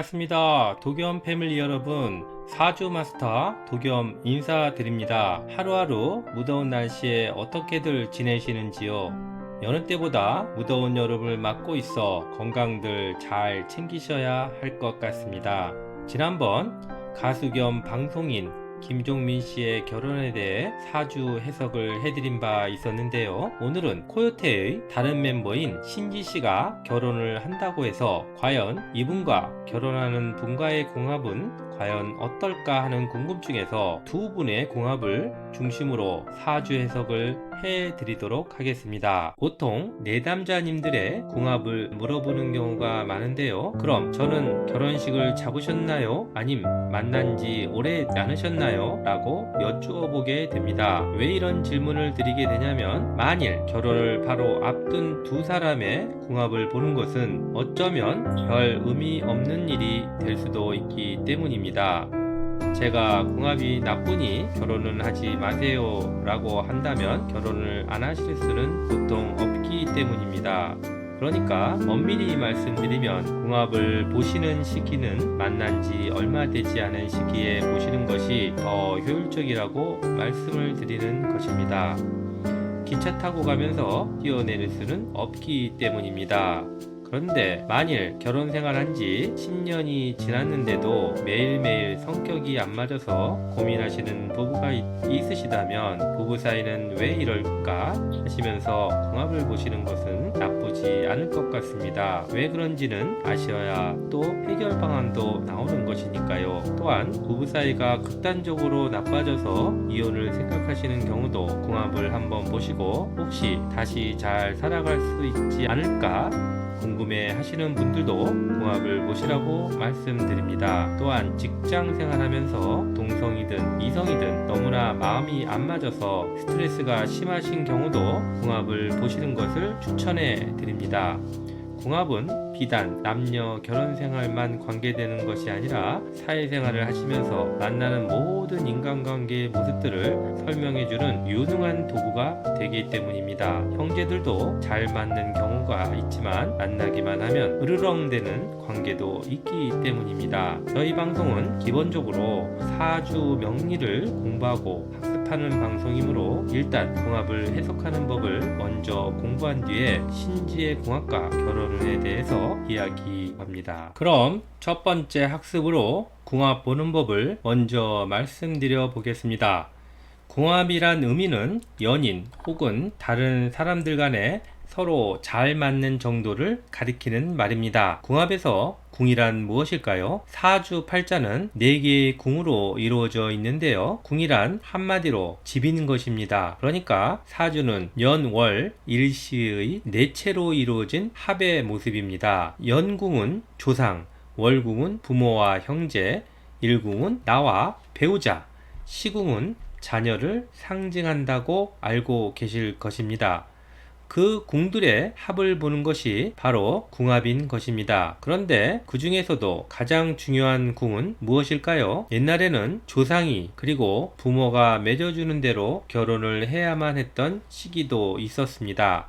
반갑습니다. 도겸 패밀리 여러분, 사주 마스터 도겸 인사드립니다. 하루하루 무더운 날씨에 어떻게들 지내시는지요? 여느 때보다 무더운 여름을 맞고 있어 건강들 잘 챙기셔야 할 것 같습니다. 지난번 가수 겸 방송인 김종민 씨의 결혼에 대해 사주 해석을 해드린 바 있었는데요. 오늘은 코요태의 다른 멤버인 신지 씨가 결혼을 한다고 해서 과연 이분과 결혼하는 분과의 궁합은 과연 어떨까 하는 궁금증에서 두 분의 궁합을 중심으로 사주 해석을 해드리도록 하겠습니다. 보통 내담자님들의 궁합을 물어보는 경우가 많은데요. 그럼 저는 결혼식을 잡으셨나요? 아님 만난 지 오래 않으셨나요? 라고 여쭈어 보게 됩니다. 왜 이런 질문을 드리게 되냐면, 만일 결혼을 바로 앞둔 두 사람의 궁합을 보는 것은 어쩌면 별 의미 없는 일이 될 수도 있기 때문입니다. 제가 궁합이 나쁘니 결혼은 하지 마세요 라고 한다면 결혼을 안 하실 수는 보통 없기 때문입니다. 그러니까 엄밀히 말씀드리면 궁합을 보시는 시기는 만난 지 얼마 되지 않은 시기에 보시는 것이 더 효율적이라고 말씀을 드리는 것입니다. 기차 타고 가면서 뛰어내릴 수는 없기 때문입니다. 그런데 만일 결혼 생활한 지 10년이 지났는데도 매일매일 성격이 안 맞아서 고민하시는 부부가 있으시다면 부부 사이는 왜 이럴까 하시면서 궁합을 보시는 것은 나쁘지 않을 것 같습니다. 왜 그런지는 아셔야 또 해결 방안도 나오는 것이니까요. 또한 부부 사이가 극단적으로 나빠져서 이혼을 생각하시는 경우도 궁합을 한번 보시고 혹시 다시 잘 살아갈 수 있지 않을까 궁금해 하시는 분들도 궁합을 보시라고 말씀드립니다. 또한 직장 생활하면서 동성이든 이성이든 너무나 마음이 안 맞아서 스트레스가 심하신 경우도 궁합을 보시는 것을 추천해 드립니다. 궁합은 비단 남녀 결혼 생활만 관계되는 것이 아니라 사회생활을 하시면서 만나는 모든 인간관계의 모습들을 설명해주는 유능한 도구가 되기 때문입니다. 형제들도 잘 맞는 경우가 있지만 만나기만 하면 으르렁대는 관계도 있기 때문입니다. 저희 방송은 기본적으로 사주 명리를 공부하고 학습하는 방송이므로 일단 궁합을 해석하는 법을 먼저 공부한 뒤에 신지의 궁합과 결혼에 대해서 이야기합니다. 그럼 첫 번째 학습으로 궁합 보는 법을 먼저 말씀드려 보겠습니다. 궁합이란 의미는 연인 혹은 다른 사람들 간에 서로 잘 맞는 정도를 가리키는 말입니다. 궁합에서 궁이란 무엇일까요? 사주 팔자는 4개의 궁으로 이루어져 있는데요. 궁이란 한마디로 집인 것입니다. 그러니까 사주는 연, 월, 일시의 4채로 이루어진 합의 모습입니다. 연궁은 조상, 월궁은 부모와 형제, 일궁은 나와 배우자, 시궁은 자녀를 상징한다고 알고 계실 것입니다. 그 궁들의 합을 보는 것이 바로 궁합인 것입니다. 그런데 그 중에서도 가장 중요한 궁은 무엇일까요? 옛날에는 조상이 그리고 부모가 맺어주는 대로 결혼을 해야만 했던 시기도 있었습니다.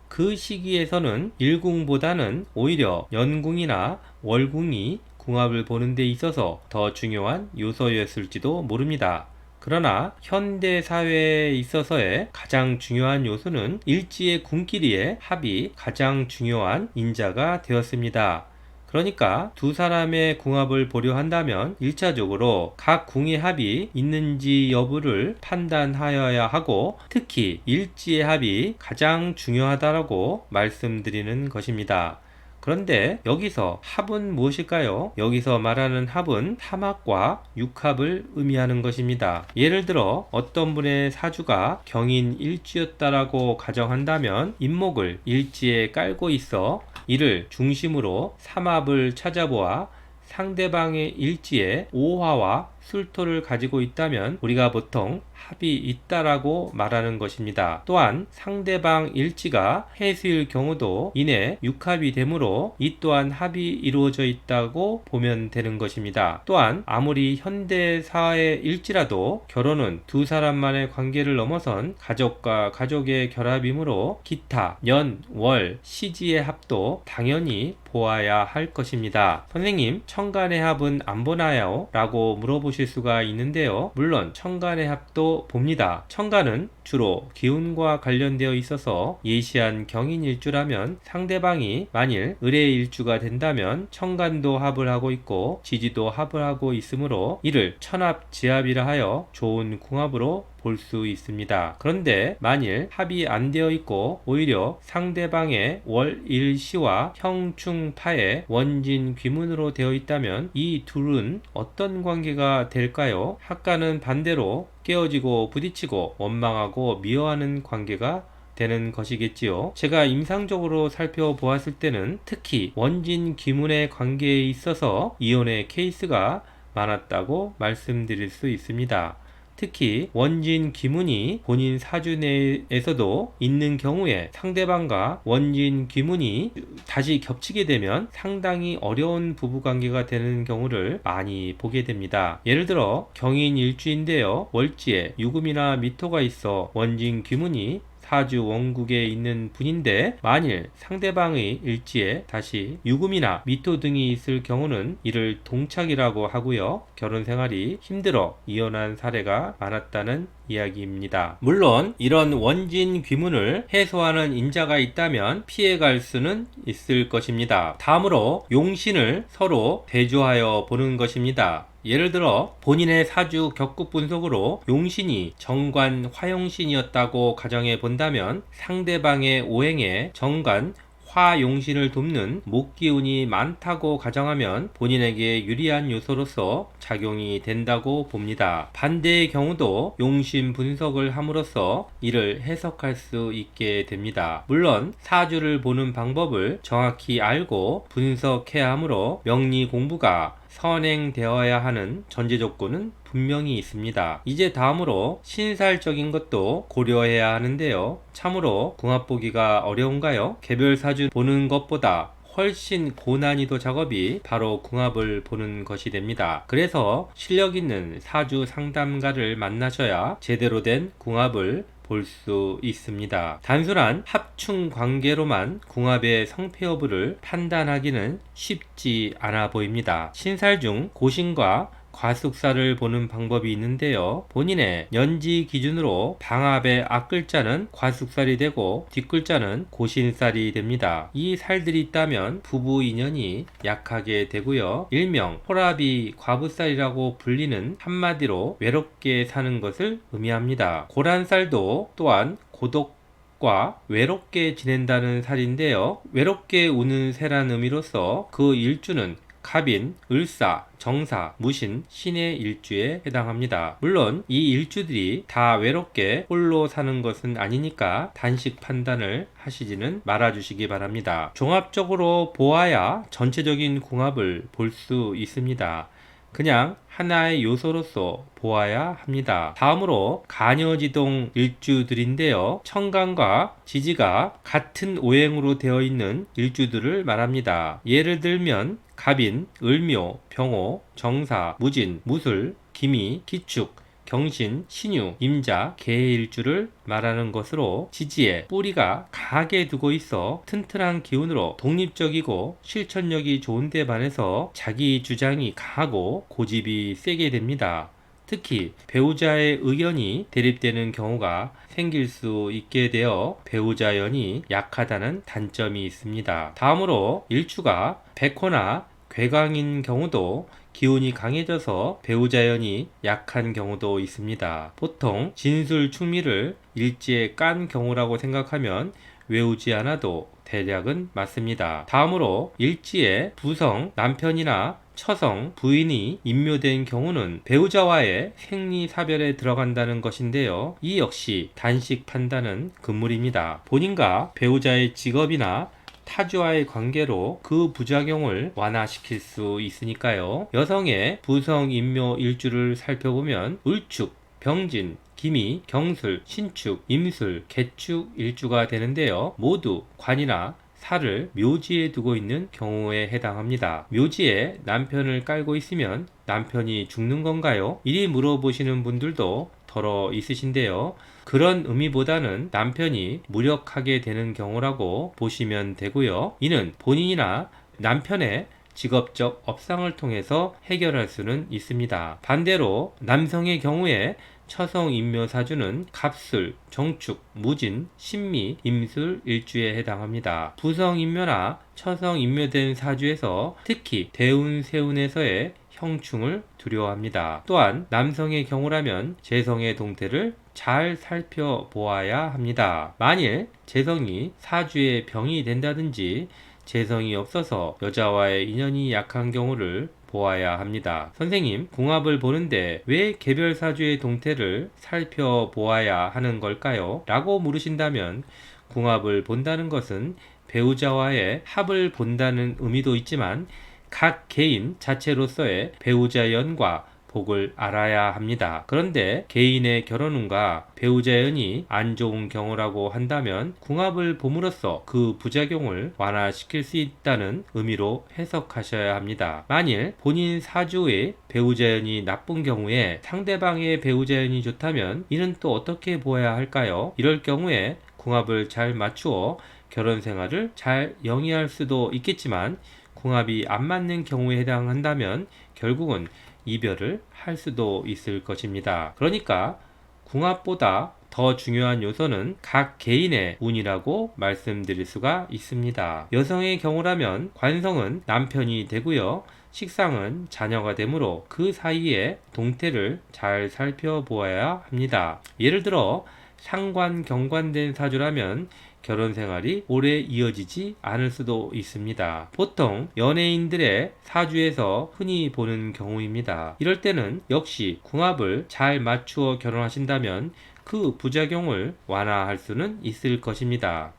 그 시기에서는 일궁보다는 오히려 연궁이나 월궁이 궁합을 보는 데 있어서 더 중요한 요소였을지도 모릅니다. 그러나 현대 사회에 있어서의 가장 중요한 요소는 일지의 궁끼리의 합이 가장 중요한 인자가 되었습니다. 그러니까 두 사람의 궁합을 보려 한다면 1차적으로 각 궁의 합이 있는지 여부를 판단하여야 하고, 특히 일지의 합이 가장 중요하다고 말씀드리는 것입니다. 그런데 여기서 합은 무엇일까요? 여기서 말하는 합은 삼합과 육합을 의미하는 것입니다. 예를 들어 어떤 분의 사주가 경인 일지였다라고 가정한다면 인목을 일지에 깔고 있어 이를 중심으로 삼합을 찾아보아 상대방의 일지에 오화와 술토를 가지고 있다면 우리가 보통 합이 있다라고 말하는 것입니다. 또한 상대방 일지가 해수일 경우도 이내 육합이 되므로 이 또한 합이 이루어져 있다고 보면 되는 것입니다. 또한 아무리 현대사의 일지라도 결혼은 두 사람만의 관계를 넘어선 가족과 가족의 결합이므로 기타, 년, 월, 시지의 합도 당연히 보아야 할 것입니다. 선생님, 천간의 합은 안 보나요? 라고 물어보실 수가 있는데요. 물론 천간의 합도 봅니다. 천간은 주로 기운과 관련되어 있어서 예시한 경인일주라면 상대방이 만일 을해일주가 된다면 천간도 합을 하고 있고 지지도 합을 하고 있으므로 이를 천합지합이라 하여 좋은 궁합으로 볼 수 있습니다. 그런데 만일 합이 안 되어 있고 오히려 상대방의 월일시와 형충파의 원진귀문으로 되어 있다면 이 둘은 어떤 관계가 될까요? 합과는 반대로 깨어지고 부딪히고 원망하고 미워하는 관계가 되는 것이겠지요. 제가 임상적으로 살펴보았을 때는 특히 원진 귀문의 관계에 있어서 이혼의 케이스가 많았다고 말씀드릴 수 있습니다. 특히 원진 귀문이 본인 사주 내에서도 있는 경우에 상대방과 원진 귀문이 다시 겹치게 되면 상당히 어려운 부부관계가 되는 경우를 많이 보게 됩니다. 예를 들어 경인일주인데요. 월지에 유금이나 미토가 있어 원진 귀문이 사주 원국에 있는 분인데 만일 상대방의 일지에 다시 유금이나 미토 등이 있을 경우는 이를 동착이라고 하고요. 결혼 생활이 힘들어 이혼한 사례가 많았다는 이야기입니다. 물론 이런 원진 귀문을 해소하는 인자가 있다면 피해갈 수는 있을 것입니다. 다음으로 용신을 서로 대조하여 보는 것입니다. 예를 들어 본인의 사주 격국 분석으로 용신이 정관 화용신이었다고 가정해 본다면 상대방의 오행에 정관 화용신을 돕는 목기운이 많다고 가정하면 본인에게 유리한 요소로서 작용이 된다고 봅니다. 반대의 경우도 용신 분석을 함으로써 이를 해석할 수 있게 됩니다. 물론 사주를 보는 방법을 정확히 알고 분석해야 하므로 명리 공부가 선행되어야 하는 전제 조건은 분명히 있습니다. 이제 다음으로 신살적인 것도 고려해야 하는데요. 참으로 궁합 보기가 어려운가요? 개별 사주 보는 것보다 훨씬 고난이도 작업이 바로 궁합을 보는 것이 됩니다. 그래서 실력 있는 사주 상담가를 만나셔야 제대로 된 궁합을 볼 수 있습니다. 단순한 합충 관계로만 궁합의 성패 여부를 판단하기는 쉽지 않아 보입니다. 신살 중 고신과 과숙사를 보는 방법이 있는데요. 본인의 연지 기준으로 방합의 앞글자는 과숙살이 되고 뒷글자는 고신살이 됩니다. 이 살들이 있다면 부부 인연이 약하게 되고요. 일명 호라비 과부살이라고 불리는 한마디로 외롭게 사는 것을 의미합니다. 고란살도 또한 고독과 외롭게 지낸다는 살인데요. 외롭게 우는 새란 의미로서 그 일주는 갑인, 을사, 정사, 무신, 신의 일주에 해당합니다. 물론 이 일주들이 다 외롭게 홀로 사는 것은 아니니까 단식 판단을 하시지는 말아주시기 바랍니다. 종합적으로 보아야 전체적인 궁합을 볼 수 있습니다. 그냥 하나의 요소로서 보아야 합니다. 다음으로 간여지동 일주들인데요. 천간과 지지가 같은 오행으로 되어 있는 일주들을 말합니다. 예를 들면 갑인, 을묘, 병호, 정사, 무진, 무술, 기미, 기축, 경신, 신유, 임자, 개일주를 말하는 것으로 지지에 뿌리가 강하게 두고 있어 튼튼한 기운으로 독립적이고 실천력이 좋은데 반해서 자기 주장이 강하고 고집이 세게 됩니다. 특히 배우자의 의견이 대립되는 경우가 생길 수 있게 되어 배우자연이 약하다는 단점이 있습니다. 다음으로 일주가 백호나 괴강인 경우도 기운이 강해져서 배우자연이 약한 경우도 있습니다. 보통 진술 충미를 일지에 깐 경우라고 생각하면 외우지 않아도 대략은 맞습니다. 다음으로 일지에 부성 남편이나 처성 부인이 임묘된 경우는 배우자와의 생리사별에 들어간다는 것인데요. 이 역시 단식 판단은 금물입니다. 본인과 배우자의 직업이나 타주와의 관계로 그 부작용을 완화시킬 수 있으니까요. 여성의 부성 인묘 일주를 살펴보면 을축, 병진, 기미, 경술, 신축, 임술, 개축 일주가 되는데요. 모두 관이나 살을 묘지에 두고 있는 경우에 해당합니다. 묘지에 남편을 깔고 있으면 남편이 죽는 건가요? 이리 물어보시는 분들도 더러 있으신데요. 그런 의미보다는 남편이 무력하게 되는 경우라고 보시면 되고요. 이는 본인이나 남편의 직업적 업상을 통해서 해결할 수는 있습니다. 반대로 남성의 경우에 처성 인묘 사주는 갑술, 정축, 무진, 신미, 임술 일주에 해당합니다. 부성 인묘나 처성 인묘된 사주에서 특히 대운, 세운에서의 형충을 두려워합니다. 또한 남성의 경우라면 재성의 동태를 잘 살펴보아야 합니다. 만일 재성이 사주에 병이 된다든지 재성이 없어서 여자와의 인연이 약한 경우를 보아야 합니다. 선생님, 궁합을 보는데 왜 개별 사주의 동태를 살펴보아야 하는 걸까요? 라고 물으신다면 궁합을 본다는 것은 배우자와의 합을 본다는 의미도 있지만 각 개인 자체로서의 배우자연과 복을 알아야 합니다. 그런데 개인의 결혼운과 배우자연이 안 좋은 경우라고 한다면 궁합을 봄으로써 그 부작용을 완화시킬 수 있다는 의미로 해석하셔야 합니다. 만일 본인 사주의 배우자연이 나쁜 경우에 상대방의 배우자연이 좋다면 이는 또 어떻게 보아야 할까요? 이럴 경우에 궁합을 잘 맞추어 결혼 생활을 잘 영위할 수도 있겠지만 궁합이 안 맞는 경우에 해당한다면 결국은 이별을 할 수도 있을 것입니다. 그러니까 궁합보다 더 중요한 요소는 각 개인의 운이라고 말씀드릴 수가 있습니다. 여성의 경우라면 관성은 남편이 되고요. 식상은 자녀가 되므로 그 사이에 동태를 잘 살펴보아야 합니다. 예를 들어 상관 경관된 사주라면 결혼 생활이 오래 이어지지 않을 수도 있습니다. 보통 연예인들의 사주에서 흔히 보는 경우입니다. 이럴 때는 역시 궁합을 잘 맞추어 결혼하신다면 그 부작용을 완화할 수는 있을 것입니다.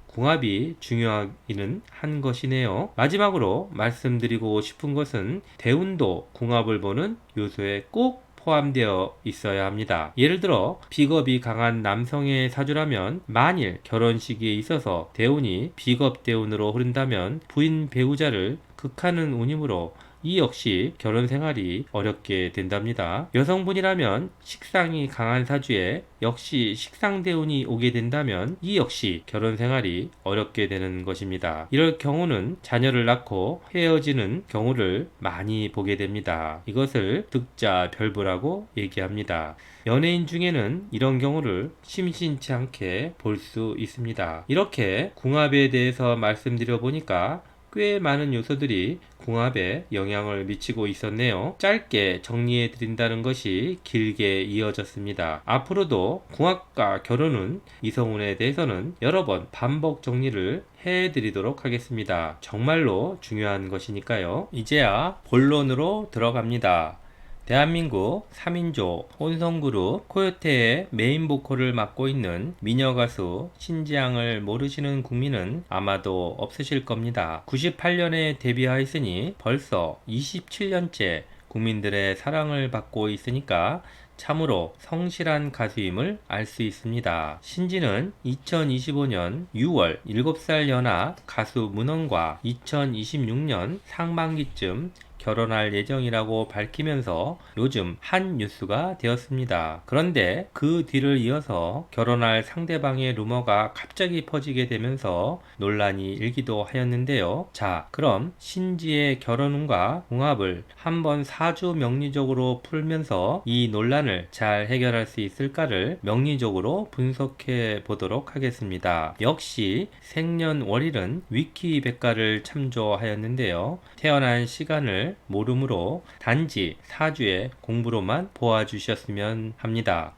궁합이 중요하기는 한 것이네요. 마지막으로 말씀드리고 싶은 것은 대운도 궁합을 보는 요소에 꼭 포함되어 있어야 합니다. 예를 들어 비겁이 강한 남성의 사주라면 만일 결혼 시기에 있어서 대운이 비겁 대운으로 흐른다면 부인 배우자를 극하는 운이므로 이 역시 결혼 생활이 어렵게 된답니다. 여성분이라면 식상이 강한 사주에 역시 식상 대운이 오게 된다면 이 역시 결혼 생활이 어렵게 되는 것입니다. 이럴 경우는 자녀를 낳고 헤어지는 경우를 많이 보게 됩니다. 이것을 득자 별부라고 얘기합니다. 연예인 중에는 이런 경우를 심심치 않게 볼 수 있습니다. 이렇게 궁합에 대해서 말씀드려 보니까 꽤 많은 요소들이 궁합에 영향을 미치고 있었네요. 짧게 정리해 드린다는 것이 길게 이어졌습니다. 앞으로도 궁합과 결혼운, 이성운에 대해서는 여러 번 반복 정리를 해 드리도록 하겠습니다. 정말로 중요한 것이니까요. 이제야 본론으로 들어갑니다. 대한민국 3인조 혼성그룹 코요테의 메인 보컬을 맡고 있는 미녀 가수 신지양을 모르시는 국민은 아마도 없으실 겁니다. 98년에 데뷔하였으니 벌써 27년째 국민들의 사랑을 받고 있으니까 참으로 성실한 가수임을 알 수 있습니다. 신지는 2025년 6월 7살 연하 가수 문헌과 2026년 상반기쯤 결혼할 예정이라고 밝히면서 요즘 한 뉴스가 되었습니다. 그런데 그 뒤를 이어서 결혼할 상대방의 루머가 갑자기 퍼지게 되면서 논란이 일기도 하였는데요. 자, 그럼 신지의 결혼운과 궁합을 한번 사주 명리적으로 풀면서 이 논란을 잘 해결할 수 있을까를 명리적으로 분석해 보도록 하겠습니다. 역시 생년월일은 위키백과를 참조하였는데요. 태어난 시간을 모르므로 단지 사주의 공부로만 보아주셨으면 합니다.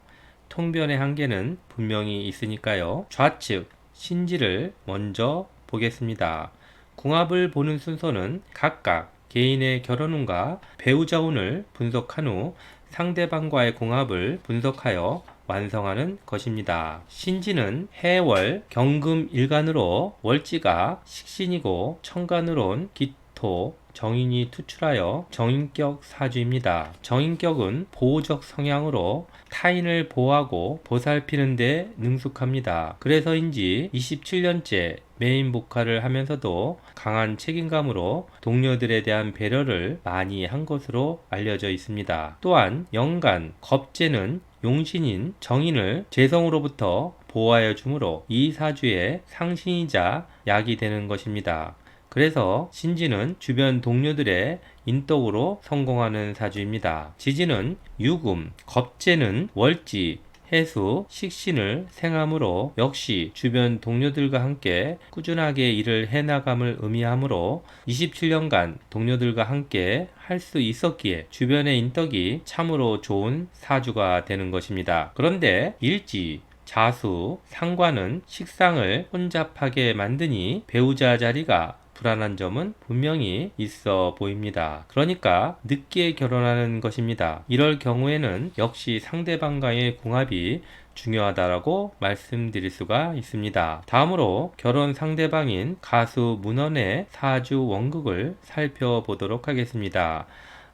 통변의 한계는 분명히 있으니까요. 좌측 신지를 먼저 보겠습니다. 궁합을 보는 순서는 각각 개인의 결혼운과 배우자운을 분석한 후 상대방과의 궁합을 분석하여 완성하는 것입니다. 신지는 해월 경금 일간으로 월지가 식신이고 천간으론 기토 정인이 투출하여 정인격 사주입니다. 정인격은 보호적 성향으로 타인을 보호하고 보살피는 데 능숙합니다. 그래서인지 27년째 메인 보컬을 하면서도 강한 책임감으로 동료들에 대한 배려를 많이 한 것으로 알려져 있습니다. 또한 연간 겁재는 용신인 정인을 재성으로부터 보호하여 주므로 이 사주의 상신이자 약이 되는 것입니다. 그래서 신지는 주변 동료들의 인덕으로 성공하는 사주입니다. 지지는 유금, 겁재는 월지, 해수, 식신을 생하므로 역시 주변 동료들과 함께 꾸준하게 일을 해나감을 의미하므로 27년간 동료들과 함께 할 수 있었기에 주변의 인덕이 참으로 좋은 사주가 되는 것입니다. 그런데 일지, 자수, 상관은 식상을 혼잡하게 만드니 배우자 자리가 불안한 점은 분명히 있어 보입니다. 그러니까 늦게 결혼하는 것입니다. 이럴 경우에는 역시 상대방과의 궁합이 중요하다라고 말씀드릴 수가 있습니다. 다음으로 결혼 상대방인 가수 문헌의 사주 원극을 살펴보도록 하겠습니다.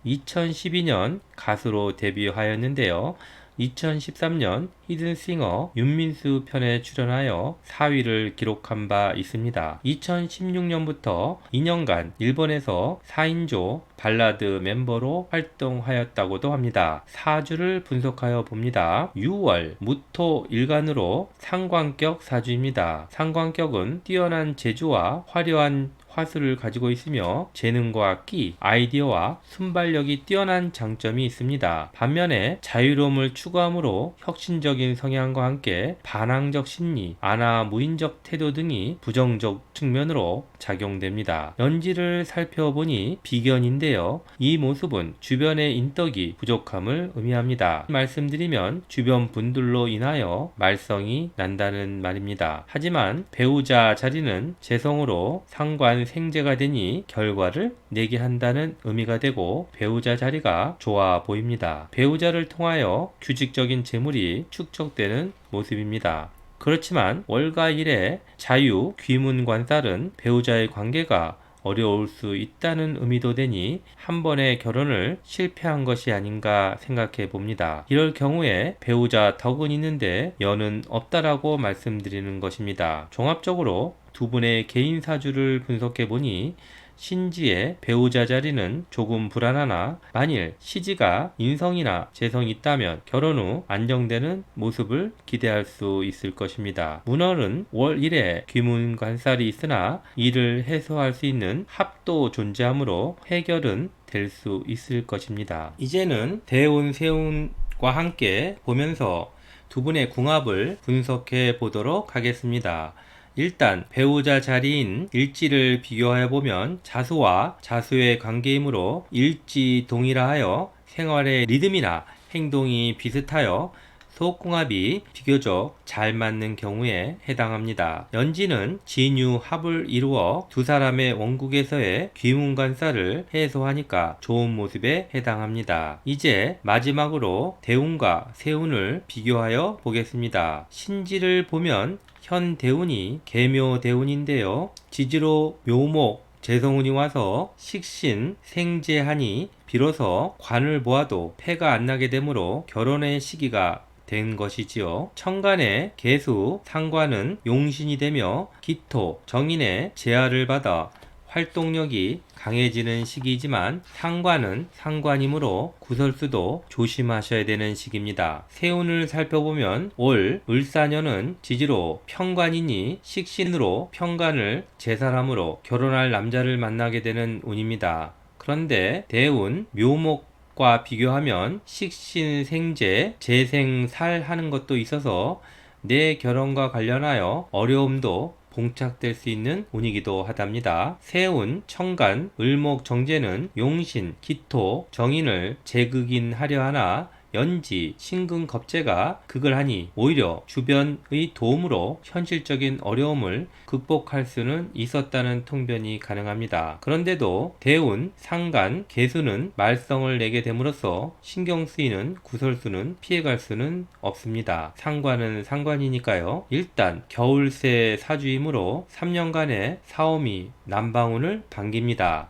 2012년 가수로 데뷔하였는데요. 2013년 히든싱어 윤민수 편에 출연하여 4위를 기록한 바 있습니다. 2016년부터 2년간 일본에서 4인조 발라드 멤버로 활동하였다고도 합니다. 사주를 분석하여 봅니다. 6월 무토 일간으로 상관격 사주입니다. 상관격은 뛰어난 재주와 화려한 화술을 가지고 있으며 재능과 끼, 아이디어와 순발력이 뛰어난 장점이 있습니다. 반면에 자유로움을 추구하므로 혁신적인 성향과 함께 반항적 심리, 안하무인적 태도 등이 부정적 측면으로 작용됩니다. 연지를 살펴보니 비견인데요. 이 모습은 주변의 인덕이 부족함을 의미합니다. 말씀드리면 주변 분들로 인하여 말썽이 난다는 말입니다. 하지만 배우자 자리는 재성으로 상관 생재가 되니 결과를 내게 한다는 의미가 되고 배우자 자리가 좋아 보입니다. 배우자를 통하여 규칙적인 재물이 축적되는 모습입니다. 그렇지만 월과 일의 자유, 귀문관살은 배우자의 관계가 어려울 수 있다는 의미도 되니 한 번의 결혼을 실패한 것이 아닌가 생각해 봅니다. 이럴 경우에 배우자 덕은 있는데 연은 없다라고 말씀드리는 것입니다. 종합적으로 두 분의 개인 사주를 분석해 보니 신지의 배우자 자리는 조금 불안하나 만일 시지가 인성이나 재성이 있다면 결혼 후 안정되는 모습을 기대할 수 있을 것입니다. 문월은 월 1에 귀문관살이 있으나 이를 해소할 수 있는 합도 존재하므로 해결은 될 수 있을 것입니다. 이제는 대운, 세운과 함께 보면서 두 분의 궁합을 분석해 보도록 하겠습니다. 일단 배우자 자리인 일지를 비교하여 보면 자수와 자수의 관계이므로 일지 동이라 하여 생활의 리듬이나 행동이 비슷하여 소궁합이 비교적 잘 맞는 경우에 해당합니다. 연지는 진유 합을 이루어 두 사람의 원국에서의 귀문관살을 해소하니까 좋은 모습에 해당합니다. 이제 마지막으로 대운과 세운을 비교하여 보겠습니다. 신지를 보면 현 대운이 계묘 대운인데요. 지지로 묘목 재성운이 와서 식신 생재하니 비로소 관을 보아도 패가 안 나게 되므로 결혼의 시기가 된 것이지요. 천간의 계수 상관은 용신이 되며 기토 정인의 제하를 받아 활동력이 강해지는 시기이지만 상관은 상관이므로 구설수도 조심하셔야 되는 시기입니다. 세운을 살펴보면 올 을사년은 지지로 편관이니 식신으로 편관을 제살함으로 결혼할 남자를 만나게 되는 운입니다. 그런데 대운 묘목 과 비교하면 식신생재 재생살하는 것도 있어서 내 결혼과 관련하여 어려움도 봉착될 수 있는 운이기도 하답니다. 세운, 천간, 을목, 정제는 용신, 기토, 정인을 재극인하려 하나 연지, 신금겁재가 극을 하니 오히려 주변의 도움으로 현실적인 어려움을 극복할 수는 있었다는 통변이 가능합니다. 그런데도 대운, 상간, 계수는 말썽을 내게 됨으로써 신경 쓰이는 구설수는 피해갈 수는 없습니다. 상관은 상관이니까요. 일단 겨울새 사주이므로 3년간의 사오미 남방운을 반깁니다.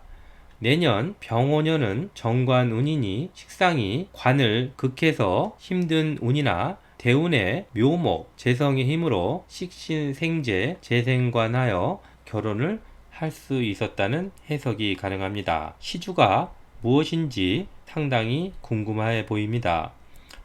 내년 병오년은 정관운이니 식상이 관을 극해서 힘든 운이나 대운의 묘목, 재성의 힘으로 식신생재, 재생관하여 결혼을 할 수 있었다는 해석이 가능합니다. 시주가 무엇인지 상당히 궁금해 보입니다.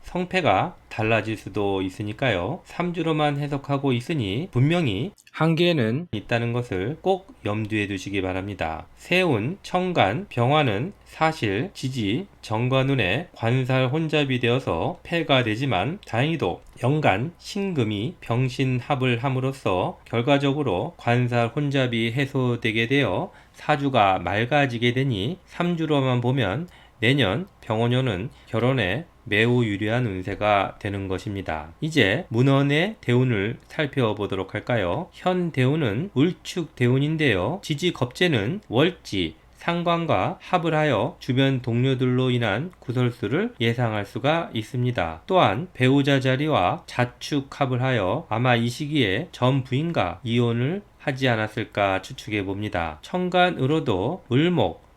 성패가 달라질 수도 있으니까요. 3주로만 해석하고 있으니 분명히 한계는 있다는 것을 꼭 염두에 두시기 바랍니다. 세운, 청간, 병화는 사실 지지, 정관운의 관살 혼잡이 되어서 패가 되지만 다행히도 연간, 신금이 병신합을 함으로써 결과적으로 관살 혼잡이 해소되게 되어 사주가 맑아지게 되니 3주로만 보면 내년 병오년은 결혼에 매우 유리한 운세가 되는 것입니다. 이제 문헌의 대운을 살펴보도록 할까요? 현 대운은 울축 대운인데요. 지지겁재는 월지, 상관과 합을 하여 주변 동료들로 인한 구설수를 예상할 수가 있습니다. 또한 배우자 자리와 자축합을 하여 아마 이 시기에 전 부인과 이혼을 하지 않았을까 추측해 봅니다. 천간으로도 을목,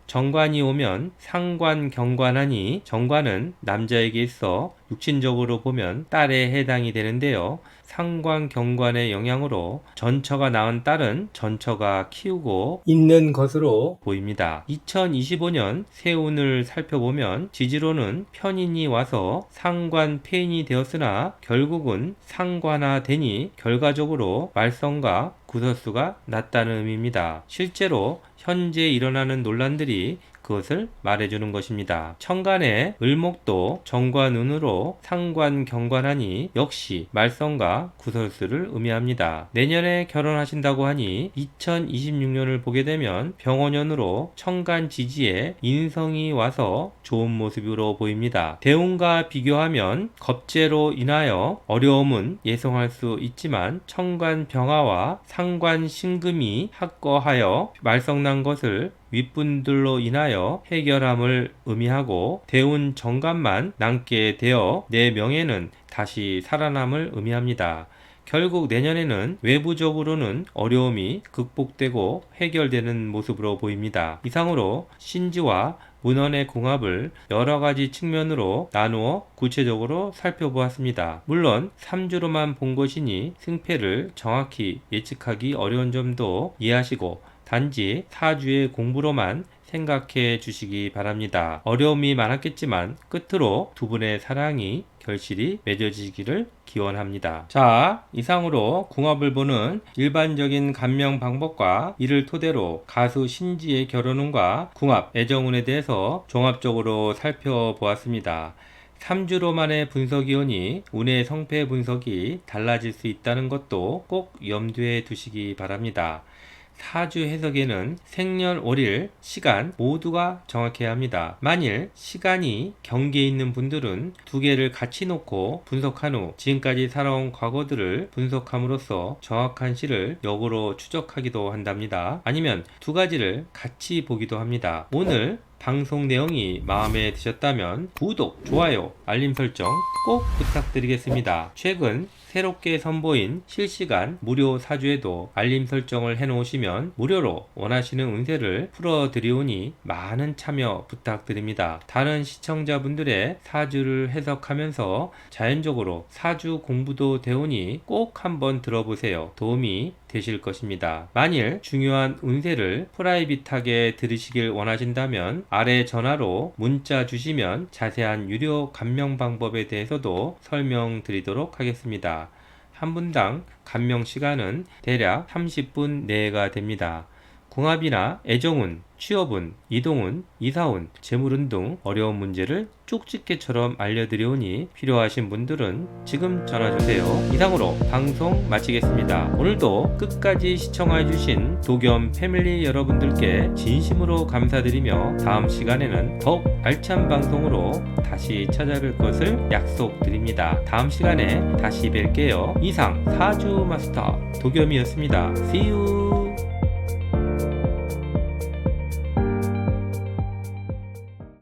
정관이 오면 상관 경관하니 정관은 남자에게 있어 육신적으로 보면 딸에 해당이 되는데요. 상관 경관의 영향으로 전처가 낳은 딸은 전처가 키우고 있는 것으로 보입니다. 2025년 세운을 살펴보면 지지로는 편인이 와서 상관 폐인이 되었으나 결국은 상관화되니 결과적으로 말썽과 구설수가 났다는 의미입니다. 실제로 현재 일어나는 논란들이 그것을 말해주는 것입니다. 천간의 을목도 정관운으로 상관 경관하니 역시 말썽과 구설수를 의미합니다. 내년에 결혼하신다고 하니 2026년을 보게 되면 병오년으로 천간 지지에 인성이 와서 좋은 모습으로 보입니다. 대운과 비교하면 겁재로 인하여 어려움은 예상할 수 있지만 천간 병화와 상관 신금이 합거하여 말썽난 것을 윗분들로 인하여 해결함을 의미하고 대운 정관만 남게 되어 내 명예는 다시 살아남을 의미합니다. 결국 내년에는 외부적으로는 어려움이 극복되고 해결되는 모습으로 보입니다. 이상으로 신지와 문헌의 궁합을 여러가지 측면으로 나누어 구체적으로 살펴보았습니다. 물론 3주로만 본 것이니 승패를 정확히 예측하기 어려운 점도 이해하시고 단지 4주의 공부로만 생각해 주시기 바랍니다. 어려움이 많았겠지만 끝으로 두 분의 사랑이 결실이 맺어지기를 기원합니다. 자, 이상으로 궁합을 보는 일반적인 감명 방법과 이를 토대로 가수 신지의 결혼운과 궁합, 애정운에 대해서 종합적으로 살펴보았습니다. 3주로만의 분석이 오니 운의 성패 분석이 달라질 수 있다는 것도 꼭 염두에 두시기 바랍니다. 사주 해석에는 생년월일, 시간 모두가 정확해야 합니다. 만일 시간이 경계에 있는 분들은 두 개를 같이 놓고 분석한 후 지금까지 살아온 과거들을 분석함으로써 정확한 시를 역으로 추적하기도 한답니다. 아니면 두 가지를 같이 보기도 합니다. 오늘 방송 내용이 마음에 드셨다면 구독, 좋아요, 알림 설정 꼭 부탁드리겠습니다. 최근 새롭게 선보인 실시간 무료 사주에도 알림 설정을 해놓으시면 무료로 원하시는 운세를 풀어드리오니 많은 참여 부탁드립니다. 다른 시청자분들의 사주를 해석하면서 자연적으로 사주 공부도 되오니 꼭 한번 들어보세요. 도움이 되실 것입니다. 만일 중요한 운세를 프라이빗하게 들으시길 원하신다면 아래 전화로 문자 주시면 자세한 유료 감명 방법에 대해서도 설명드리도록 하겠습니다. 한 분당 감명 시간은 대략 30분 내외가 됩니다. 궁합이나 애정운, 취업운, 이동운, 이사운, 재물운 등 어려운 문제를 쪽집게처럼 알려드려오니 필요하신 분들은 지금 전화주세요. 이상으로 방송 마치겠습니다. 오늘도 끝까지 시청해주신 도겸 패밀리 여러분들께 진심으로 감사드리며 다음 시간에는 더욱 알찬 방송으로 다시 찾아뵐 것을 약속드립니다. 다음 시간에 다시 뵐게요. 이상 사주 마스터 도겸이었습니다. See you!